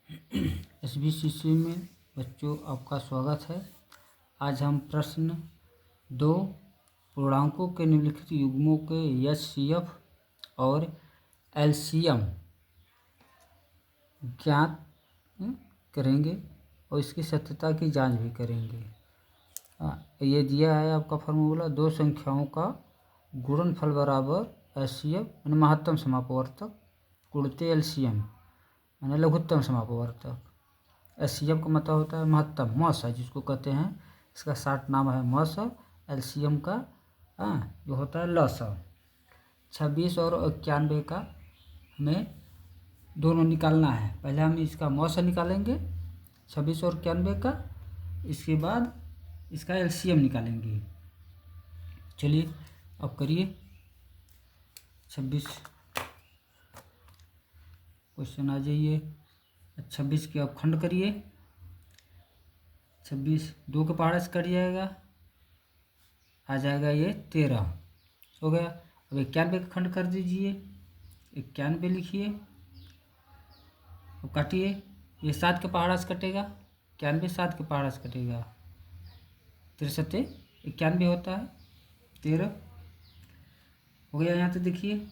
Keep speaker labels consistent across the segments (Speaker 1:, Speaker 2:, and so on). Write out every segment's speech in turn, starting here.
Speaker 1: SBCC में बच्चों आपका स्वागत है। आज हम प्रश्न 2 पूर्णांकों के निम्नलिखित युग्मों के HCF और LCM ज्ञात करेंगे और इसकी सत्यता की जांच भी करेंगे। ये दिया है आपका फार्मूला, दो संख्याओं का गुणनफल बराबर HCF यानी महत्तम समापवर्तक गुणित LCM यानी लघुत्तम समापवर्तक। HCF का मतलब होता है महत्तम, मौसा जिसको कहते हैं, इसका शार्ट नाम है मौसा। LCM का जो होता है लौसा। 26 और 91 का हमें दोनों निकालना है। पहले हम इसका मौसा निकालेंगे 26 और 91 का, इसके बाद इसका LCM निकालेंगे। चलिए अब करिए 26 क्वेश्चन आ जाइए। 26 के अब खंड करिए। 26 2 के पहाड़े से कट जाएगा, आ जाएगा ये 13 हो गया। अब 91 का खंड कर दीजिए, 91 लिखिए। अब काटिए, ये 7 के पहाड़ा से कटेगा, 91 7 के पहाड़ा से कटेगा, 63 91 होता है 13 हो गया। यहाँ तक देखिए।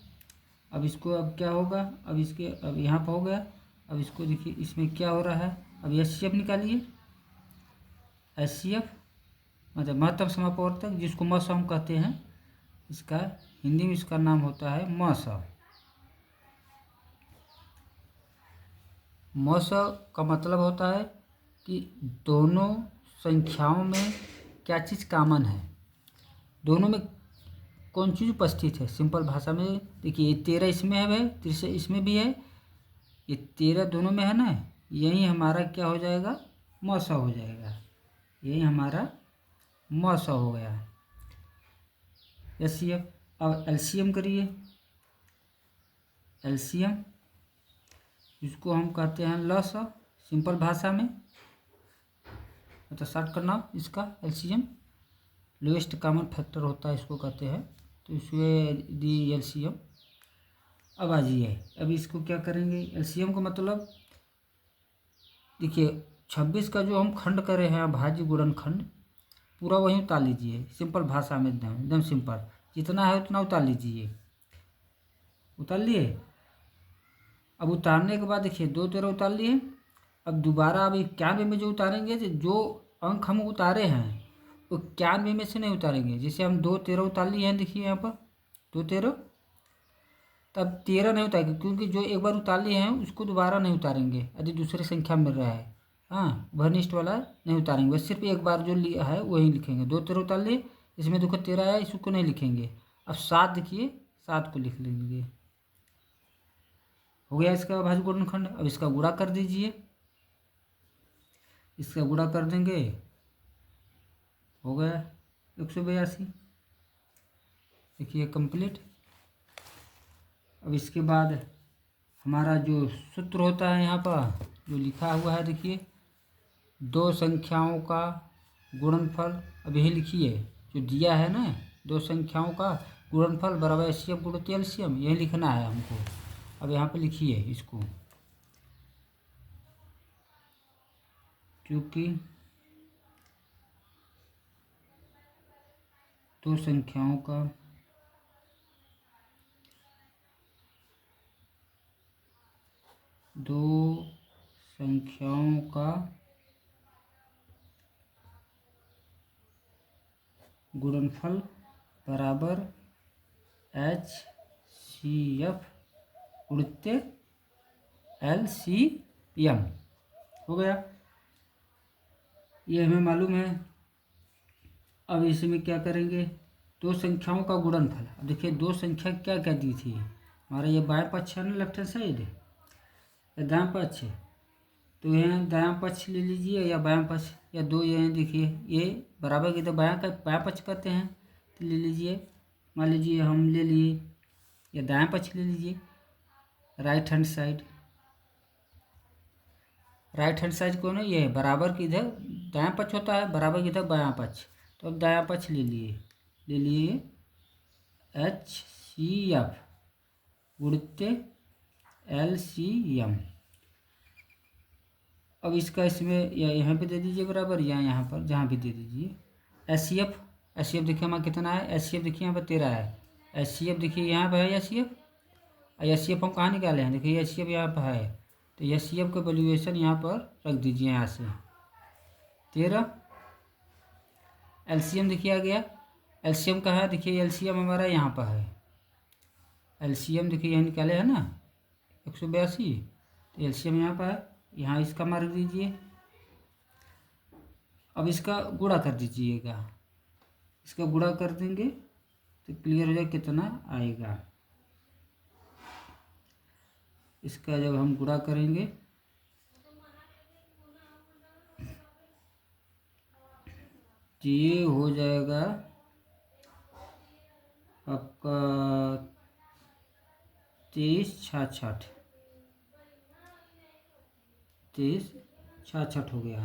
Speaker 1: अब इसको अब क्या होगा, अब इसके अब यहाँ पर हो गया। अब इसको देखिए, इसमें क्या हो रहा है। अब HCF निकालिए। HCF मतलब महत्तम समापवर्तक, जिसको मौसा हम कहते हैं। इसका हिंदी में इसका नाम होता है मौसा। मौसा का मतलब होता है कि दोनों संख्याओं में क्या चीज़ कॉमन है, दोनों में कौन चीज़ उपस्थित है। सिंपल भाषा में देखिए, 13 इसमें है भाई, 13 इसमें भी है, ये 13 दोनों में है ना, यही हमारा क्या हो जाएगा, मौसा हो जाएगा। यही हमारा मौसा हो गया। HCF। अब LCM करिए। LCM जिसको हम कहते हैं लौसा, सिंपल भाषा में मतलब शॉर्ट करना इसका LCM लोएस्ट कॉमन फैक्टर होता है, इसको कहते हैं। तो इसमें दी LCM। अब आ जाइए, अब इसको क्या करेंगे। LCM का मतलब देखिए, 26 का जो हम खंड करे हैं भाज्य गुणनखंड, पूरा वही उतार लीजिए। सिंपल भाषा में एकदम एकदम सिंपल, जितना है उतना उतार लीजिए। उतार लिए। अब उतारने के बाद देखिए 2 13 उतार लिए। अब दोबारा अब 91 में जो उतारेंगे, जो अंक हम उतारे हैं वो 91 में से नहीं उतारेंगे। जैसे हम 2 13 उतार लिए हैं, देखिए यहाँ पर 2 13, तब 13 नहीं उतारेंगे, क्योंकि जो एक बार उतार लिए हैं उसको दोबारा नहीं उतारेंगे यदि दूसरी संख्या मिल रहा है। घनिष्ठ वाला नहीं उतारेंगे, बस सिर्फ एक बार जो लिया है वही लिखेंगे। 2 13 उतार लिए, इसमें देखो 13 आया, इसको नहीं लिखेंगे। अब 7 देखिए, 7 को लिख लेंगे। हो गया इसका भाज्य गुणनखंड। अब इसका गुणा कर दीजिए। इसका गुणा कर देंगे, हो गया 182। देखिए कंप्लीट। अब इसके बाद हमारा जो सूत्र होता है यहाँ पर जो लिखा हुआ है, देखिए दो संख्याओं का गुणनफल। अब यही लिखिए जो दिया है ना, दो संख्याओं का गुणनफल बराबर HCF गुणित LCM, यही लिखना है हमको। अब यहाँ पे लिखिए इसको, क्योंकि दो संख्याओं का गुणनफल बराबर HCF गुणित LCM हो गया। ये हमें मालूम है। अब इसमें क्या करेंगे, दो संख्याओं का गुणनफल। अब देखिए दो संख्या क्या क्या दी थी हमारा, ये बाएं पक्ष है ना, लेफ्ट हैंड साइड, या दाएं पक्ष है। तो यहाँ दायां पक्ष ले लीजिए या बायां पक्ष, या दो यहाँ देखिए ये बराबर की, तो बायां का बायां पक्ष करते हैं तो ले लीजिए। मान लीजिए हम ले लिए, या दायां पक्ष ले लीजिए, right hand side. Right hand side कौन है, ये है बराबर की इधर दायां पक्ष होता है, बराबर की इधर बायां पक्ष। तो अब दायां पक्ष ले लिए HCF गुणित LCM। अब इसका इसमें या यहाँ पे दे दीजिए बराबर, या यहाँ पर जहाँ भी दे दीजिए। एस सी एफ देखिए हमारा कितना है, एस सी एफ देखिए यहाँ पर 13 है। एस सी एफ देखिए यहाँ पर है एस सी एफ, और एस सी एफ हम कहाँ निकाले हैं, देखिए एस सी एफ यहाँ पर है, तो एस सी एफ का वैल्यूएशन यहाँ पर रख दीजिए यहाँ से 13। एल सी एम देखिए आ गया, एल सी एम कहाँ है, देखिए एल सी एम हमारा यहाँ पर है, एल सी एम देखिए यहाँ निकाले है ना 182, तो एल सी एम यहाँ पर है, यहाँ इसका मार्क दीजिए। अब इसका गुणा कर दीजिएगा, इसका गुणा कर देंगे तो क्लियर हो जाए कितना आएगा। इसका जब हम गुणा करेंगे तो ये हो जाएगा आपका 2366, 2366 हो गया,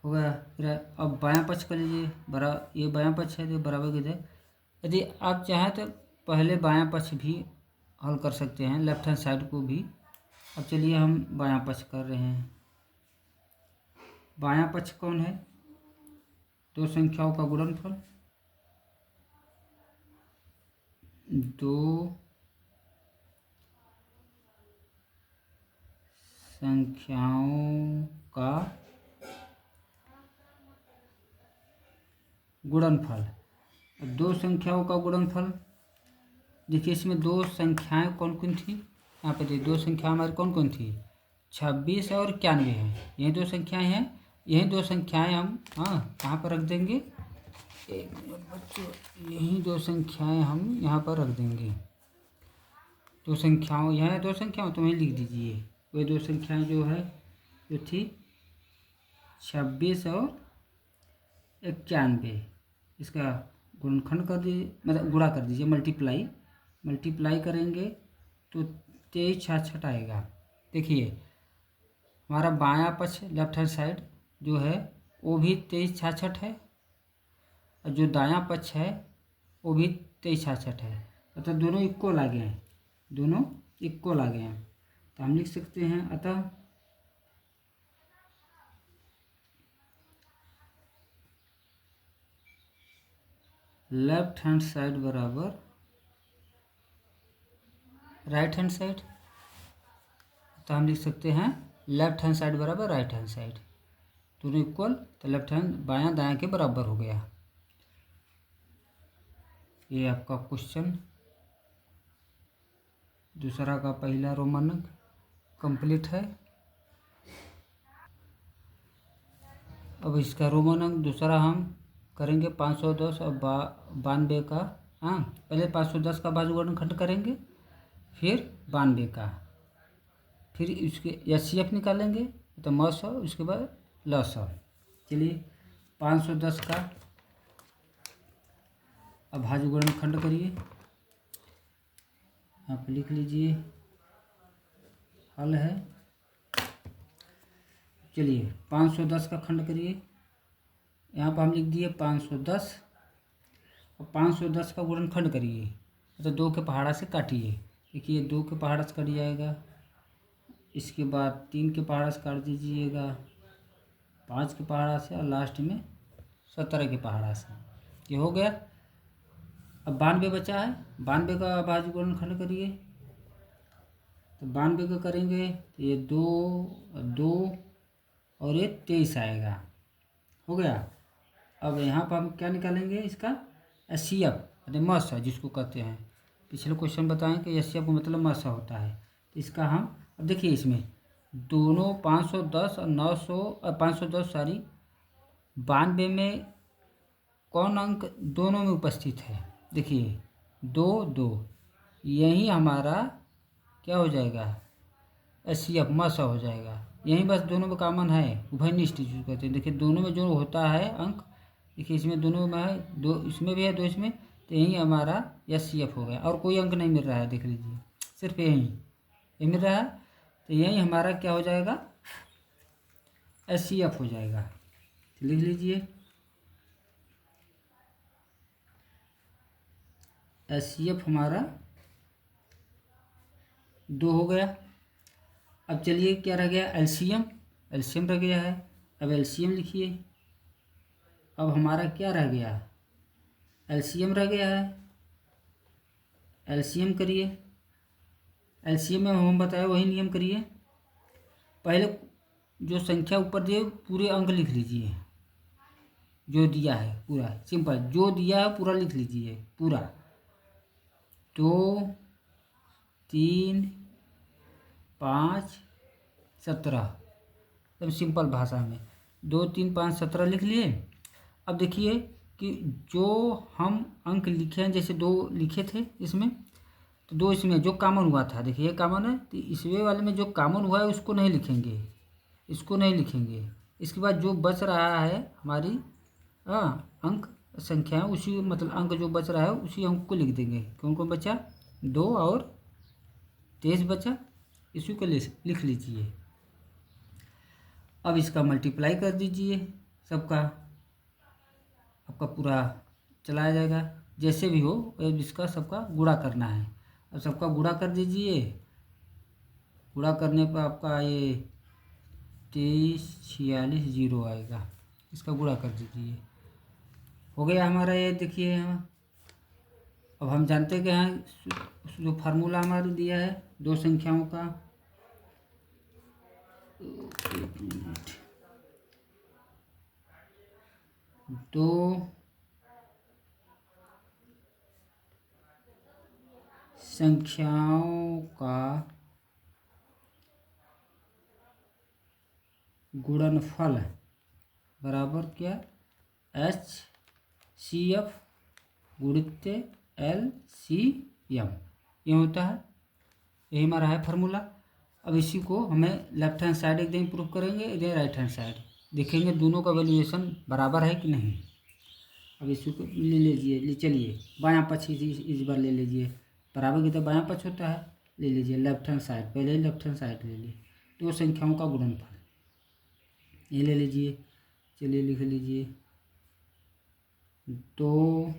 Speaker 1: हो गया। फिर अब बायां पक्ष कर लीजिए, ये बायां पक्ष है तो बराबर किधर, यदि आप चाहें तो पहले बायां पक्ष भी हल कर सकते हैं, लेफ्ट हैंड साइड को भी। अब चलिए हम बायां पक्ष कर रहे हैं। बायां पक्ष कौन है, दो संख्याओं का गुणनफल, दो संख्याओं का गुणनफल। दो संख्याओं का गुणनफल, देखिए इसमें दो संख्याएं कौन कौन थी, यहाँ पे देखिए दो संख्या हमारी कौन कौन थी, 26 और 91 है, यही दो संख्याएं हैं, यही दो संख्याएं हम कहाँ पर रख देंगे, एक मिनट बच्चों, यही दो संख्याएं हम यहाँ पर रख देंगे। दो संख्याओं, यहाँ दो संख्याओं तो वहीं लिख दीजिए, वे दो संख्याएं जो है जो थी 26 और 91, इसका गुणनखंड कर दीजिए, मतलब गुणा कर दीजिए, मल्टीप्लाई करेंगे तो 2366 आएगा। देखिए हमारा बायां पक्ष लेफ्ट हैंड साइड जो है वो भी 2366 है, और जो दायां पक्ष है वो भी 2366 है, अतः दोनों इक्वल आ गए हैं, दोनों इक्वल आ गए हैं। तो हम लिख सकते हैं अतः लेफ्ट हैंड साइड बराबर राइट हैंड साइड, तो हम लिख सकते हैं लेफ्ट हैंड साइड बराबर राइट हैंड साइड, दोनों इक्वल, तो लेफ्ट हैंड बायां दायां के बराबर हो गया। ये आपका क्वेश्चन दूसरा का पहला रोमन अंक कंप्लीट है। अब इसका रोमन अंक दूसरा हम करेंगे 510 और 92 का, पहले 510 का बाजू वर्णखंड करेंगे, फिर 92 का, फिर इसके एस सी एफ निकालेंगे, तो मस और उसके बाद लस। चलिए 510 का अब भाजु वर्णखंड करिए, यहाँ पर लिख लीजिए, हल है। चलिए 510 का खंड करिए, यहाँ पर हम लिख दिए 510, और 510 का गुणनखंड करिए, तो 2 के पहाड़ा से काटिए, देखिए 2 के पहाड़ा से कट जाएगा, इसके बाद 3 के पहाड़ा से काट दीजिएगा, 5 के पहाड़ा से, और लास्ट में 17 के पहाड़ा से, ये हो गया। अब 92 बचा है, 92 का भाज्य गुणनखंड करिए, तो 92 का करेंगे तो ये 2 और ये 23 आएगा, हो गया। अब यहाँ पर हम क्या निकालेंगे, इसका एस सी एफ, यानी मस जिसको कहते हैं, पिछले क्वेश्चन बताएं कि एस सी एफ का मतलब मस होता है, तो इसका हम अब देखिए इसमें दोनों 510 और 900 और 510 सॉरी 92 में कौन अंक दोनों में उपस्थित है, देखिए 2 यही हमारा क्या हो जाएगा, एस सी एफ मस हो जाएगा, यही बस दोनों में कॉमन है, उभयनिष्ठ जिसको कहते हैं। देखिए दोनों में जो होता है अंक, देखिए इसमें दोनों में है, 2 इसमें भी है 2 इसमें, तो यही हमारा एस सी एफ हो गया, और कोई अंक नहीं मिल रहा है, देख लीजिए सिर्फ यही ये मिल रहा है, तो यही हमारा क्या हो जाएगा, एस सी एफ हो जाएगा। तो लिख लीजिए एस सी एफ हमारा 2 हो गया, अब चलिए क्या रह गया, एलसीएम। एलसीएम रह गया है, अब एलसीएम लिखिए। अब हमारा क्या रह गया, एलसीएम रह गया है, एलसीएम करिए। एलसीएम में हम बताए वही नियम करिए। पहले जो संख्या ऊपर दिए पूरे अंक लिख लीजिए, जो दिया है पूरा, सिंपल जो दिया है पूरा लिख लीजिए, पूरा 2 3 5 17, एकदम सिंपल भाषा में 2 3 5 17 लिख लिए। अब देखिए कि जो हम अंक लिखे हैं, जैसे 2 लिखे थे इसमें, तो 2 इसमें जो कॉमन हुआ था, देखिए ये कॉमन है, तो इसमें वाले में जो कॉमन हुआ है उसको नहीं लिखेंगे, इसको नहीं लिखेंगे। इसके बाद जो बच रहा है हमारी अंक संख्या, उसी मतलब अंक जो बच रहा है उसी अंक को लिख देंगे। कौन कौन बचा, 2 और 23 बचा, इसी को लिख लीजिए। अब इसका मल्टीप्लाई कर दीजिए सबका, आपका पूरा चलाया जाएगा। जैसे भी हो इसका सबका गुणा करना है। अब सबका गुणा कर दीजिए। गुणा करने पर आपका ये 23 46 0 आएगा। इसका गुणा कर दीजिए, हो गया हमारा ये। देखिए अब हम जानते कि यहाँ जो फार्मूला हमारे दिया है दो संख्याओं का, दो संख्याओं का गुणनफल बराबर क्या, HCF गुणित LCM, ये होता है। यही हमारा है फार्मूला। अब इसी को हमें लेफ्ट हैंड साइड एक दिन प्रूव करेंगे, इधर राइट हैंड साइड देखेंगे दोनों का वैल्यूएशन बराबर है कि नहीं। अब इसी को ले लीजिए, चलिए बायां पक्ष इस बार ले लीजिए, बराबर की तो बायां पक्ष होता है, ले लीजिए लेफ्ट हैंड साइड, पहले ही लेफ्ट हैंड साइड ले लिए। दो संख्याओं का गुणनफल ये ले लीजिए, चलिए लिख लीजिए, दो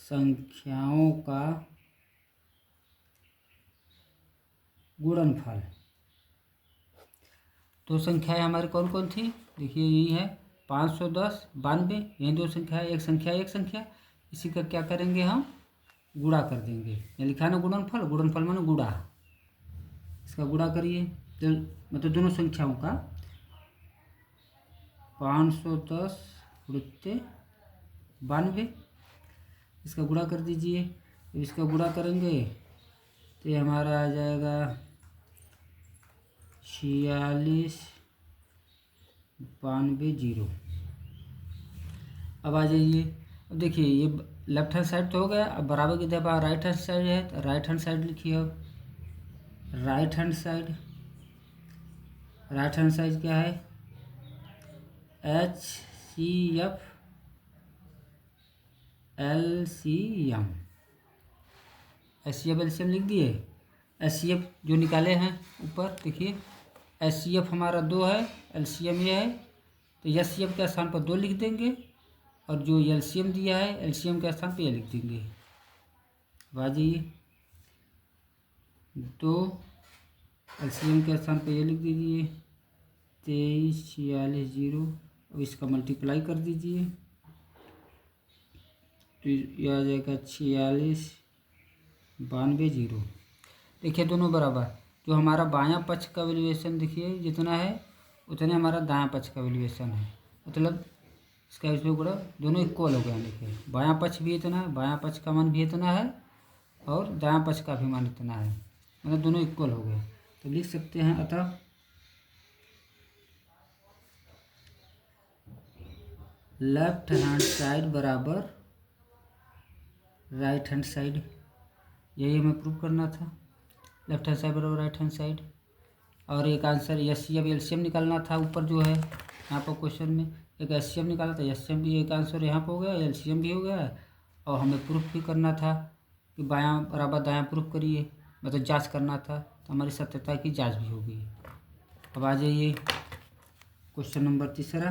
Speaker 1: संख्याओं का गुणनफल। दो संख्याएं हमारी कौन कौन थी, देखिए यही है 510 92, यही दो संख्या, एक संख्या। इसी का क्या करेंगे हम, गुणा कर देंगे। यहाँ लिखा ना गुणनफल, गुणनफल माने गुणा, इसका गुणा करिए तो मतलब दोनों संख्याओं का 510 गुणित 92, इसका गुणा कर दीजिए। तो इसका गुणा करेंगे तो ये हमारा आ जाएगा 46 92 0। अब आ जाइए, अब देखिए ये लेफ्ट हैंड साइड तो हो गया। अब बराबर की जगह राइट हैंड साइड है, तो राइट हैंड साइड लिखिए। अब राइट हैंड साइड क्या है, HCF LCM, HCF LCM लिख दिए। HCF जो निकाले हैं ऊपर देखिए, HCF हमारा 2 है, LCM ये है, तो HCF के स्थान पर 2 लिख देंगे, और जो LCM दिया है LCM के स्थान पर ये लिख देंगे। अब आ जाइए, 2 LCM के स्थान पर ये लिख दीजिए 23 46 0। अब इसका मल्टीप्लाई कर दीजिए तो ये आ जाएगा 46 92 0। देखिए दोनों बराबर, जो हमारा बायां पक्ष का वैल्यूएशन देखिए जितना है उतने हमारा दायां पक्ष का वैल्यूएशन है, मतलब इसका इसमें पूरा दोनों इक्वल हो गया। देखिए बायां पक्ष भी इतना है, बायां पक्ष का मान भी इतना है, और दायां पक्ष का भी मान इतना है, मतलब दोनों इक्वल हो गए। तो लिख सकते हैं अतः लेफ्ट हैंड साइड बराबर राइट हैंड साइड, यही हमें प्रूव करना था। लेफ्ट हैंड साइड बराबर राइट हैंड साइड, और एक आंसर HCF LCM निकालना था। ऊपर जो है यहाँ पर क्वेश्चन में एक HCF निकाला था, HCM भी एक आंसर यहाँ पर हो गया, LCM भी हो गया, और हमें प्रूफ भी करना था कि बायां बराबर दायां प्रूफ करिए, मतलब जांच करना था, तो हमारी सत्यता की जांच भी हो गई। अब आ जाइए क्वेश्चन नंबर तीसरा।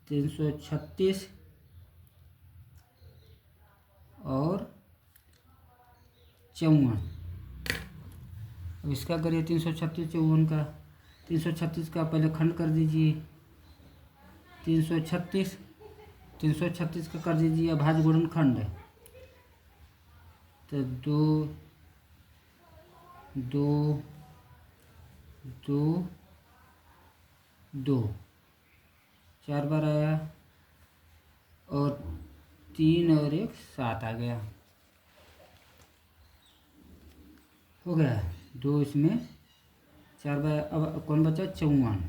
Speaker 1: 336 और 54। अब इसका करिए 336 54 का। 336 का पहले खंड कर दीजिए। 336 का कर दीजिए अभाज्य गुणनखंड। तो 2 2 2 2 4 बार आया और 3 और 1 7 आ गया। हो गया 2 इसमें 4 बार। अब कौन बचा? 54।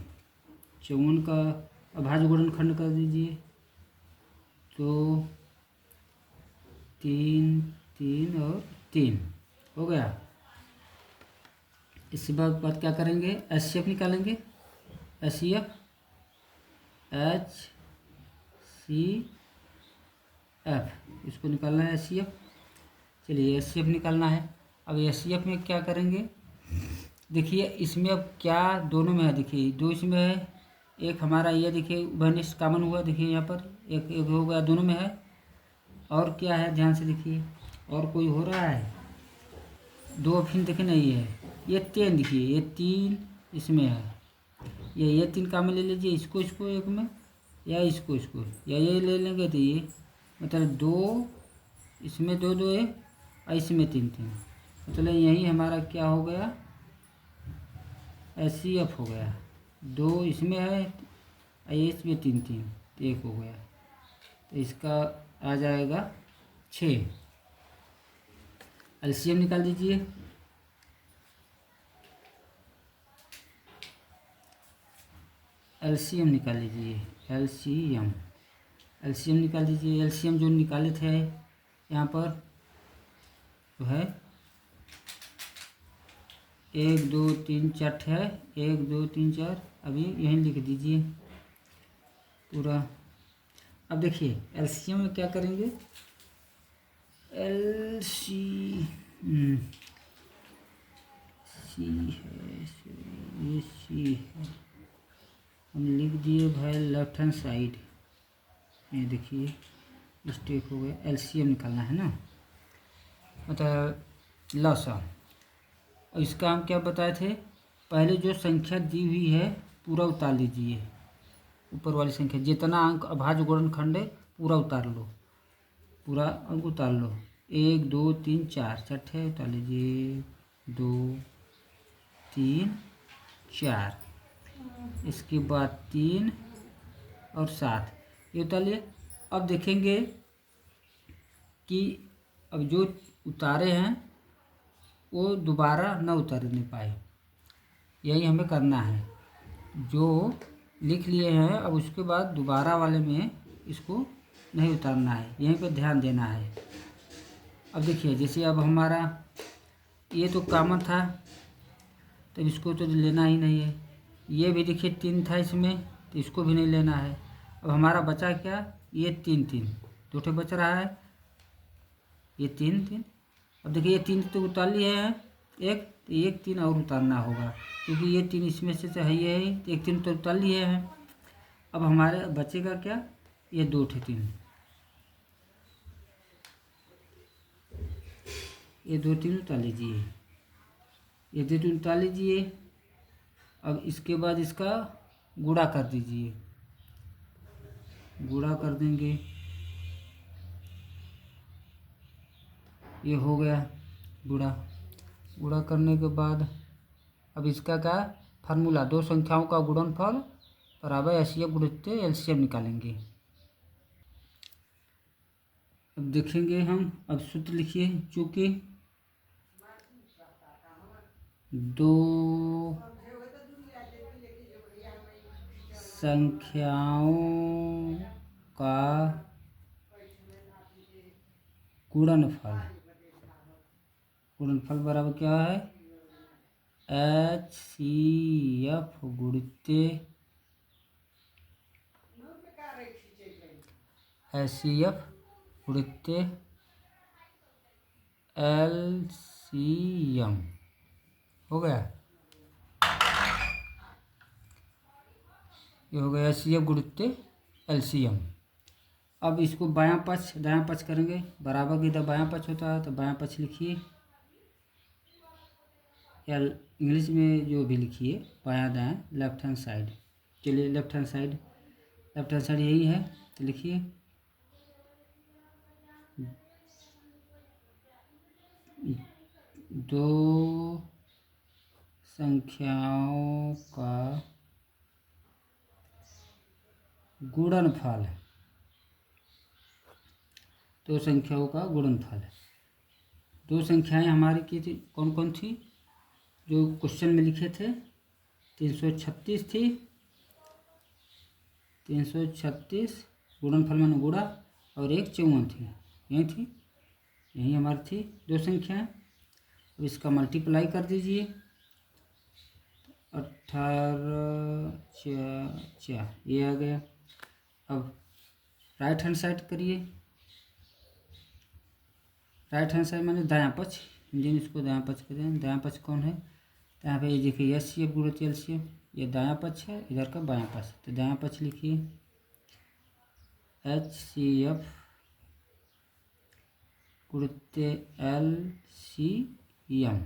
Speaker 1: 54 का अभाज्य गुणनखंड कर दीजिए। तो 3 3 और 3 हो गया। इसके बाद क्या करेंगे? HCF निकालेंगे। HCF इसको निकालना है HCF। चलिए HCF निकालना है। अब HCF में क्या करेंगे? देखिए इसमें अब क्या दोनों में है, देखिए 2 इसमें है, एक हमारा ये देखिए उभयनिष्ठ कॉमन हुआ, देखिए यहाँ पर एक एक हो गया, दोनों में है। और क्या है ध्यान से देखिए, और कोई हो रहा है? 2 फिर देखिए नहीं है। ये 3 देखिए, ये 3 इसमें है, ये 3 कॉमन ले लीजिए, इसको एक में, या इसको या ये ले लेंगे तो ये मतलब 2 इसमें 2 2 है और इसमें 3 3, मतलब यही हमारा क्या हो गया? HCF हो गया। 2 इसमें है और इसमें 3 3, तो 1 हो गया। तो इसका आ जाएगा 6। LCM निकाल दीजिए। LCM निकाल लीजिए। LCM निकाल दीजिए। LCM जो निकाले थे यहाँ पर जो है 1 2 3 4 है, 1 2 3 4, अभी यहीं लिख दीजिए पूरा। अब देखिए LCM में क्या करेंगे? सी है, हम लिख दिए भाई लेफ्ट हैंड साइड। ये देखिए मिस्टेक हो गया। LCM निकालना है ना, मतलब लसा। और इसका हम क्या बताए थे? पहले जो संख्या दी हुई है पूरा उतार लीजिए, ऊपर वाली संख्या जितना अंक अभाज्य गुणनखंड है पूरा उतार लो, पूरा अंक उतार लो। 1 2 3 4 छठे उतार लीजिए, 2 3 4, इसके बाद 3 और 7 ये उतार लिए। अब देखेंगे कि अब जो उतारे हैं वो दोबारा न उतार नहीं पाए, यही हमें करना है। जो लिख लिए हैं अब उसके बाद दोबारा वाले में इसको नहीं उतारना है, यहीं पर ध्यान देना है। अब देखिए जैसे अब हमारा ये तो कॉमन था तो इसको तो लेना ही नहीं है। ये भी देखिए 3 था इसमें, तो इसको भी नहीं लेना है। अब हमारा बचा क्या? ये 3 3 दो ठे बच रहा है, ये 3 3। अब देखिए ये 3 तो उतार लिए हैं एक, तो 1 3 और उतारना होगा, क्योंकि ये 3 इसमें से है, ये है तो 1 3 तो उतार लिए हैं। अब हमारे बचेगा क्या? ये 2 ठे 3, ये 2 3 उतार लीजिए, ये 2 3 उतार लीजिए। अब इसके बाद इसका गुणा कर दीजिए, गुणा कर देंगे, ये हो गया गुणा करने के बाद अब इसका क्या फार्मूला? 2 संख्याओं का गुणनफल बराबर HCF गुणित LCM निकालेंगे। अब देखेंगे हम, अब सूत्र लिखिए। चूँकि 2 संख्याओं का गुणनफल बराबर क्या है? HCF गुणित LCM हो गया। ये हो गया HCF गुणित एलसीएम। अब इसको बायां पक्ष दायां पक्ष करेंगे, बराबर की तरफ बायां पक्ष होता है तो बायां पक्ष लिखिए, या इंग्लिश में जो भी लिखिए, बायां दायां लेफ्ट हैंड साइड। चलिए लेफ्ट हैंड साइड यही है तो लिखिए दो संख्याओं का गुणनफल, दो संख्याओं का गुणनफल। दो संख्याएं हमारी की थी, कौन कौन थी जो क्वेश्चन में लिखे थे? 336 थी, 336 गुणनफल माने गुणा, और एक 54 थी, यही थी, यही हमारी थी दो संख्याएं। अब इसका मल्टीप्लाई कर दीजिए, 18 4 ये आ गया। अब राइट हैंड साइड करिए, राइट हैंड साइड माने दायां पक्ष, हिंदी में इसको दायां पक्ष कहते हैं। दायां पक्ष कौन है? तो यहाँ पे ये देखिए एचसीएफ गुणित एलसीएम, ये दायां पक्ष है, इधर का बायां पक्ष, तो दायां पक्ष लिखिए HCF गुणित LCM।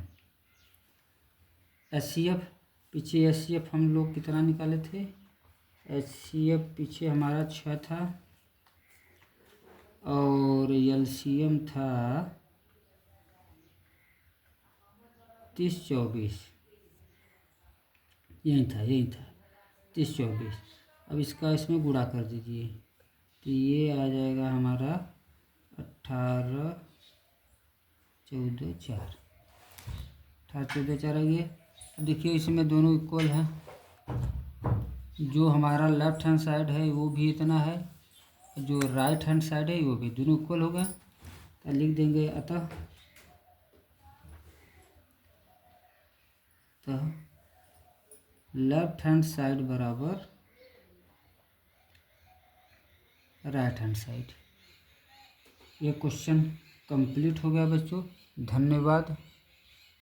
Speaker 1: HCF पीछे HCF हम लोग कितना निकाले थे? HCF पीछे हमारा 6 था और LCM था 30-24, यही था 30-24। अब इसका इसमें गुणा कर दीजिए तो ये आ जाएगा हमारा 18 14 4, 18 14 4 आ गया। देखिए इसमें दोनों इक्वल हैं, जो हमारा लेफ्ट हैंड साइड है वो भी इतना है, जो राइट हैंड साइड है वो भी, दोनों इक्वल हो गए। तो लिख देंगे अतः तो लेफ्ट हैंड साइड बराबर राइट हैंड साइड। ये क्वेश्चन कंप्लीट हो गया बच्चों, धन्यवाद।